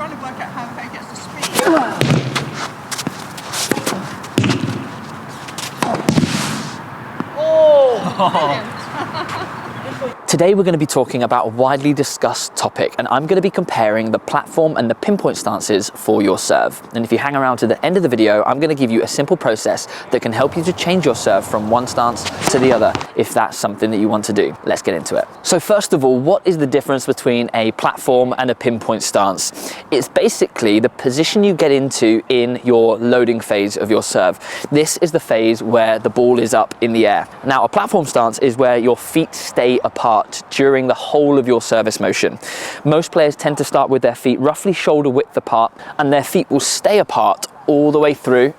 trying to work out how he gets the speed. Oh! Today we're going to be talking about a widely discussed topic, and I'm going to be comparing the platform and the pinpoint stances for your serve. And if you hang around to the end of the video, I'm going to give you a simple process that can help you to change your serve from one stance to the other if that's something that you want to do. Let's get into it. So first of all, what is the difference between a platform and a pinpoint stance? It's basically the position you get into in your loading phase of your serve. This is the phase where the ball is up in the air. Now, a platform stance is where your feet stay apart during the whole of your service motion. Most players tend to start with their feet roughly shoulder width apart, and their feet will stay apart all the way through,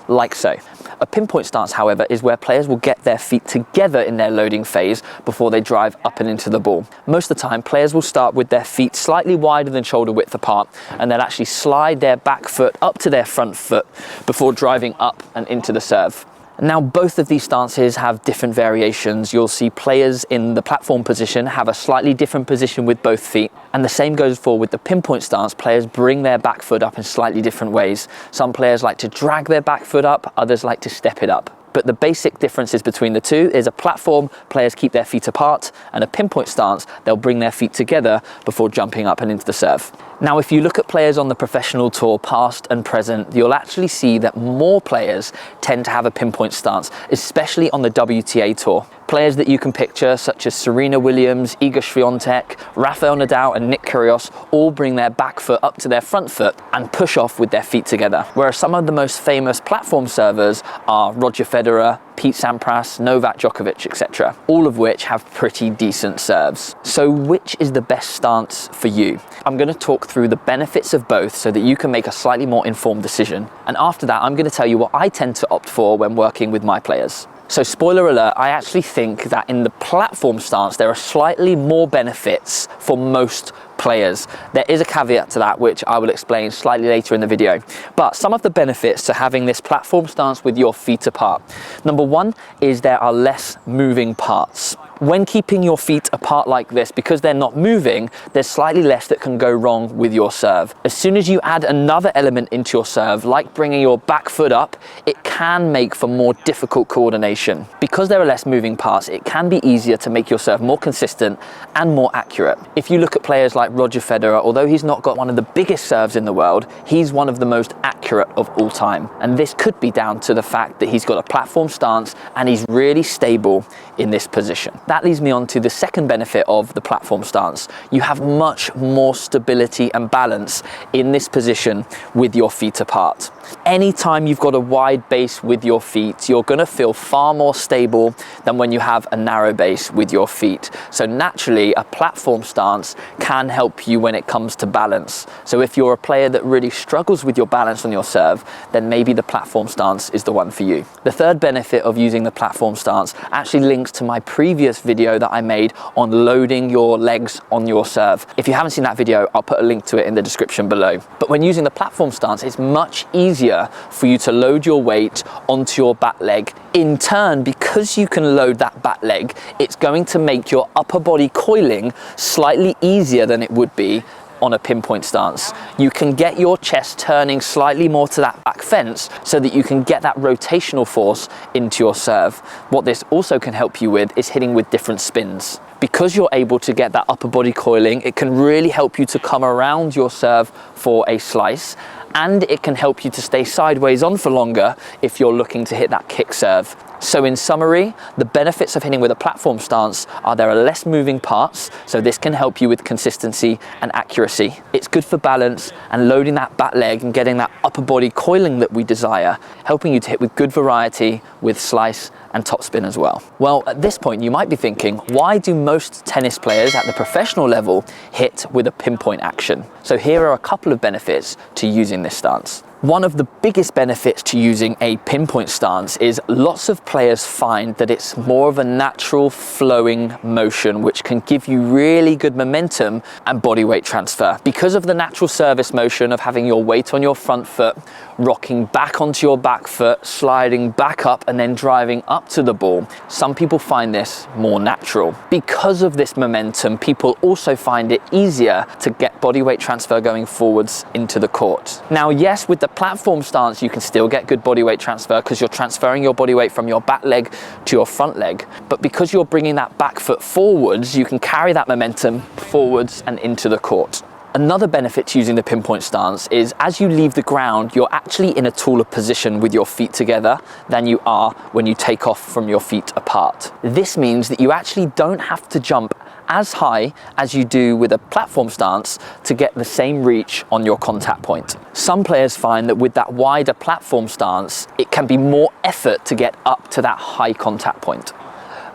like so. A pinpoint stance, however, is where players will get their feet together in their loading phase before they drive up and into the ball. Most of the time, players will start with their feet slightly wider than shoulder width apart, and they'll actually slide their back foot up to their front foot before driving up and into the serve. Now, both of these stances have different variations. You'll see players in the platform position have a slightly different position with both feet. And the same goes for with the pinpoint stance. Players bring their back foot up in slightly different ways. Some players like to drag their back foot up, others like to step it up. But the basic differences between the two is a platform, players keep their feet apart, and a pinpoint stance, they'll bring their feet together before jumping up and into the serve. Now, if you look at players on the professional tour, past and present, you'll actually see that more players tend to have a pinpoint stance, especially on the WTA tour. Players that you can picture, such as Serena Williams, Iga Swiatek, Rafael Nadal, and Nick Kyrgios, all bring their back foot up to their front foot and push off with their feet together. Whereas some of the most famous platform servers are Roger Federer, Pete Sampras, Novak Djokovic, etc., all of which have pretty decent serves. So which is the best stance for you? I'm going to talk through the benefits of both so that you can make a slightly more informed decision. And after that, I'm going to tell you what I tend to opt for when working with my players. So spoiler alert, I actually think that in the platform stance, there are slightly more benefits for most players. There is a caveat to that, which I will explain slightly later in the video. But some of the benefits to having this platform stance with your feet apart. Number one is there are less moving parts. When keeping your feet apart like this, because they're not moving, there's slightly less that can go wrong with your serve. As soon as you add another element into your serve, like bringing your back foot up, it can make for more difficult coordination. Because there are less moving parts, it can be easier to make your serve more consistent and more accurate. If you look at players like Roger Federer, although he's not got one of the biggest serves in the world, he's one of the most accurate of all time. And this could be down to the fact that he's got a platform stance and he's really stable in this position. That leads me on to the second benefit of the platform stance. You have much more stability and balance in this position with your feet apart. Anytime you've got a wide base with your feet, you're going to feel far more stable than when you have a narrow base with your feet. So naturally, a platform stance can help you when it comes to balance. So if you're a player that really struggles with your balance on your serve, then maybe the platform stance is the one for you. The third benefit of using the platform stance actually links to my previous video that I made on loading your legs on your serve. If you haven't seen that video, I'll put a link to it in the description below. But when using the platform stance, it's much easier for you to load your weight onto your back leg. In turn, because you can load that back leg, it's going to make your upper body coiling slightly easier than it would be on a pinpoint stance. You can get your chest turning slightly more to that back fence so that you can get that rotational force into your serve. What this also can help you with is hitting with different spins. Because you're able to get that upper body coiling, it can really help you to come around your serve for a slice, and it can help you to stay sideways on for longer if you're looking to hit that kick serve. So in summary, the benefits of hitting with a platform stance are there are less moving parts, so this can help you with consistency and accuracy. It's good for balance and loading that back leg and getting that upper body coiling that we desire, helping you to hit with good variety with slice and topspin as well. Well, at this point, you might be thinking, why do most tennis players at the professional level hit with a pinpoint action? So here are a couple of benefits to using this stance. One of the biggest benefits to using a pinpoint stance is lots of players find that it's more of a natural flowing motion, which can give you really good momentum and body weight transfer. Because of the natural service motion of having your weight on your front foot, rocking back onto your back foot, sliding back up and then driving up to the ball, some people find this more natural. Because of this momentum, people also find it easier to get body weight transfer going forwards into the court. Now, yes, with the platform stance, you can still get good body weight transfer because you're transferring your body weight from your back leg to your front leg. But because you're bringing that back foot forwards, you can carry that momentum forwards and into the court. Another benefit to using the pinpoint stance is as you leave the ground, you're actually in a taller position with your feet together than you are when you take off from your feet apart. This means that you actually don't have to jump as high as you do with a platform stance to get the same reach on your contact point. Some players find that with that wider platform stance, it can be more effort to get up to that high contact point.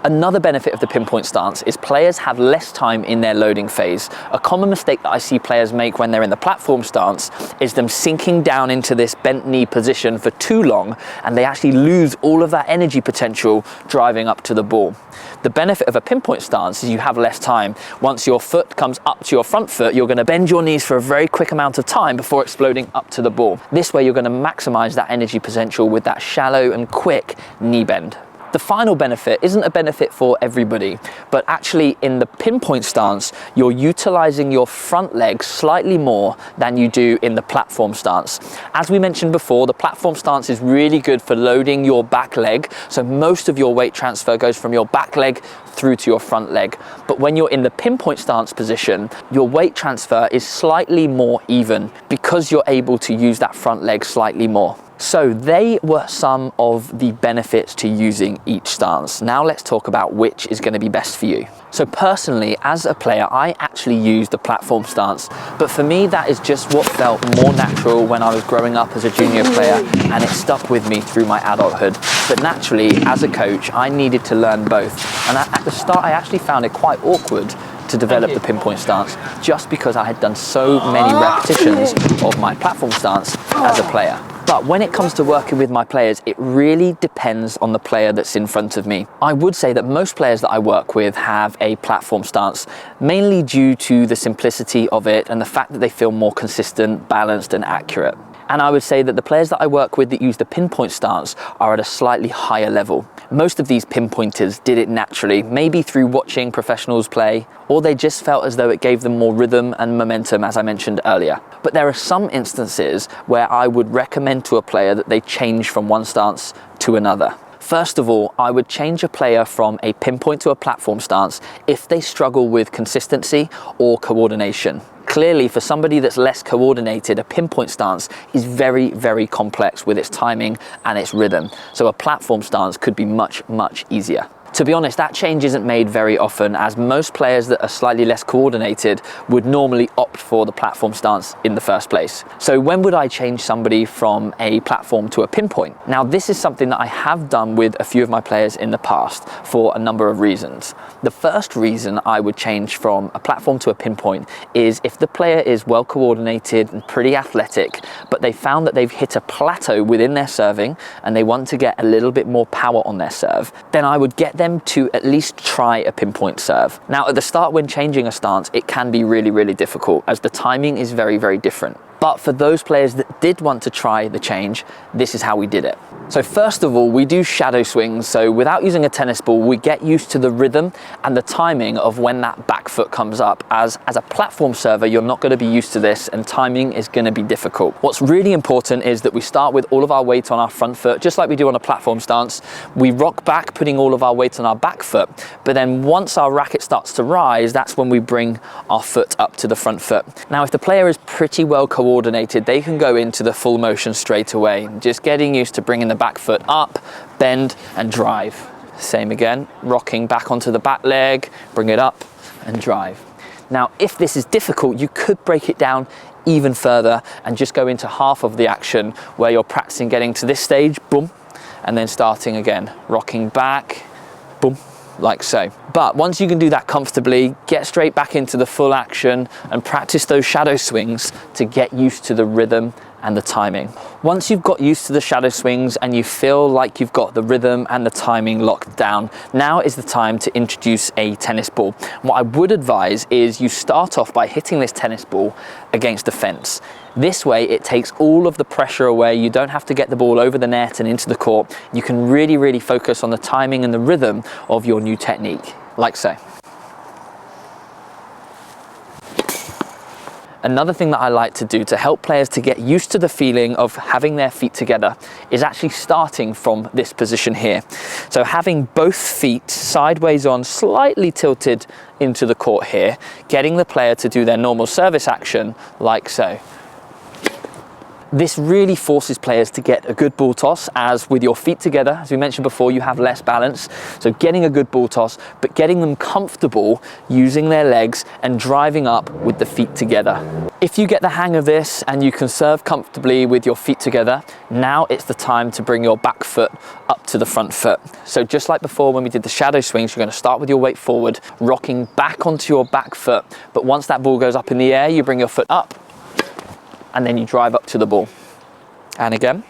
Another benefit of the pinpoint stance is players have less time in their loading phase. A common mistake that I see players make when they're in the platform stance is them sinking down into this bent knee position for too long, and they actually lose all of that energy potential driving up to the ball. The benefit of a pinpoint stance is you have less time. Once your foot comes up to your front foot, you're going to bend your knees for a very quick amount of time before exploding up to the ball. This way you're going to maximize that energy potential with that shallow and quick knee bend. The final benefit isn't a benefit for everybody, but actually in the pinpoint stance, you're utilizing your front leg slightly more than you do in the platform stance. As we mentioned before, the platform stance is really good for loading your back leg, so most of your weight transfer goes from your back leg through to your front leg. But when you're in the pinpoint stance position, your weight transfer is slightly more even because you're able to use that front leg slightly more. So they were some of the benefits to using each stance. Now let's talk about which is going to be best for you. So personally, as a player, I actually use the platform stance, but for me that is just what felt more natural when I was growing up as a junior player, and it stuck with me through my adulthood. But naturally, as a coach, I needed to learn both, and at the start I actually found it quite awkward to develop the pinpoint stance just because I had done so many repetitions of my platform stance as a player. But when it comes to working with my players, it really depends on the player that's in front of me. I would say that most players that I work with have a platform stance, mainly due to the simplicity of it and the fact that they feel more consistent, balanced and accurate. And I would say that the players that I work with that use the pinpoint stance are at a slightly higher level. Most of these pinpointers did it naturally, maybe through watching professionals play, or they just felt as though it gave them more rhythm and momentum, as I mentioned earlier. But there are some instances where I would recommend to a player that they change from one stance to another. First of all, I would change a player from a pinpoint to a platform stance if they struggle with consistency or coordination. Clearly, for somebody that's less coordinated, a pinpoint stance is very, very complex with its timing and its rhythm. So a platform stance could be much, much easier. To be honest, that change isn't made very often, as most players that are slightly less coordinated would normally opt for the platform stance in the first place. So when would I change somebody from a platform to a pinpoint? Now, this is something that I have done with a few of my players in the past for a number of reasons. The first reason I would change from a platform to a pinpoint is if the player is well coordinated and pretty athletic, but they found that they've hit a plateau within their serving and they want to get a little bit more power on their serve, then I would get them to at least try a pinpoint serve. Now, at the start when changing a stance, it can be really, really difficult as the timing is very, very different. But for those players that did want to try the change, this is how we did it. So first of all, we do shadow swings. So without using a tennis ball, we get used to the rhythm and the timing of when that back foot comes up. As a platform server, you're not going to be used to this and timing is going to be difficult. What's really important is that we start with all of our weight on our front foot, just like we do on a platform stance. We rock back, putting all of our weight on our back foot. But then once our racket starts to rise, that's when we bring our foot up to the front foot. Now, if the player is pretty well coordinated, they can go into the full motion straight away, just getting used to bringing the back foot up, bend and drive. Same again, rocking back onto the back leg, bring it up and drive. Now, if this is difficult, you could break it down even further and just go into half of the action where you're practicing getting to this stage, boom, and then starting again, rocking back, boom, like so. But once you can do that comfortably, get straight back into the full action and practice those shadow swings to get used to the rhythm and the timing. Once you've got used to the shadow swings and you feel like you've got the rhythm and the timing locked down, now is the time to introduce a tennis ball. What I would advise is you start off by hitting this tennis ball against the fence. This way it takes all of the pressure away. You don't have to get the ball over the net and into the court. You can really focus on the timing and the rhythm of your new technique, like so. Another thing that I like to do to help players to get used to the feeling of having their feet together is actually starting from this position here. So having both feet sideways on, slightly tilted into the court here, getting the player to do their normal service action like so. This really forces players to get a good ball toss, as with your feet together, as we mentioned before, you have less balance. So getting a good ball toss, but getting them comfortable using their legs and driving up with the feet together. If you get the hang of this and you can serve comfortably with your feet together, now it's the time to bring your back foot up to the front foot. So just like before when we did the shadow swings, you're going to start with your weight forward, rocking back onto your back foot. But once that ball goes up in the air, you bring your foot up, and then you drive up to the ball. And again.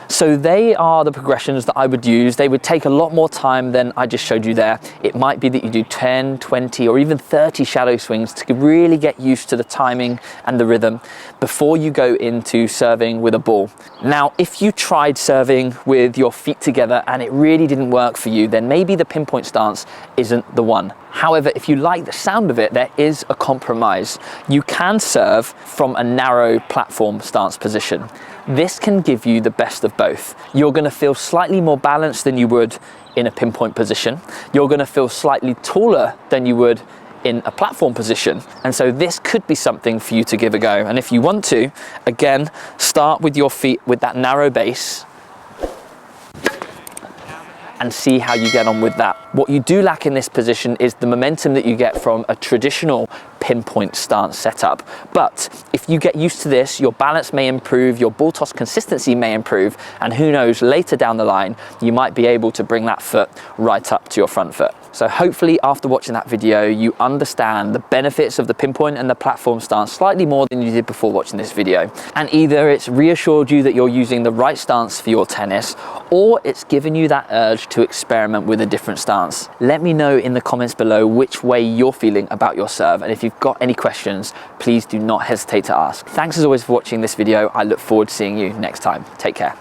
So they are the progressions that I would use. They would take a lot more time than I just showed you there. It might be that you do 10, 20, or even 30 shadow swings to really get used to the timing and the rhythm before you go into serving with a ball. Now, if you tried serving with your feet together and it really didn't work for you, then maybe the pinpoint stance isn't the one. However, if you like the sound of it, there is a compromise. You can serve from a narrow platform stance position. This can give you the best of both. You're going to feel slightly more balanced than you would in a pinpoint position. You're going to feel slightly taller than you would in a platform position. And so this could be something for you to give a go. And if you want to, again, start with your feet with that narrow base and see how you get on with that. What you do lack in this position is the momentum that you get from a traditional pinpoint stance setup. But if you get used to this, your balance may improve, your ball toss consistency may improve, and who knows, later down the line, you might be able to bring that foot right up to your front foot. So hopefully after watching that video, you understand the benefits of the pinpoint and the platform stance slightly more than you did before watching this video. And either it's reassured you that you're using the right stance for your tennis, or it's given you that urge to experiment with a different stance. Let me know in the comments below which way you're feeling about your serve. And if you've got any questions, please do not hesitate to ask. Thanks as always for watching this video. I look forward to seeing you next time. Take care.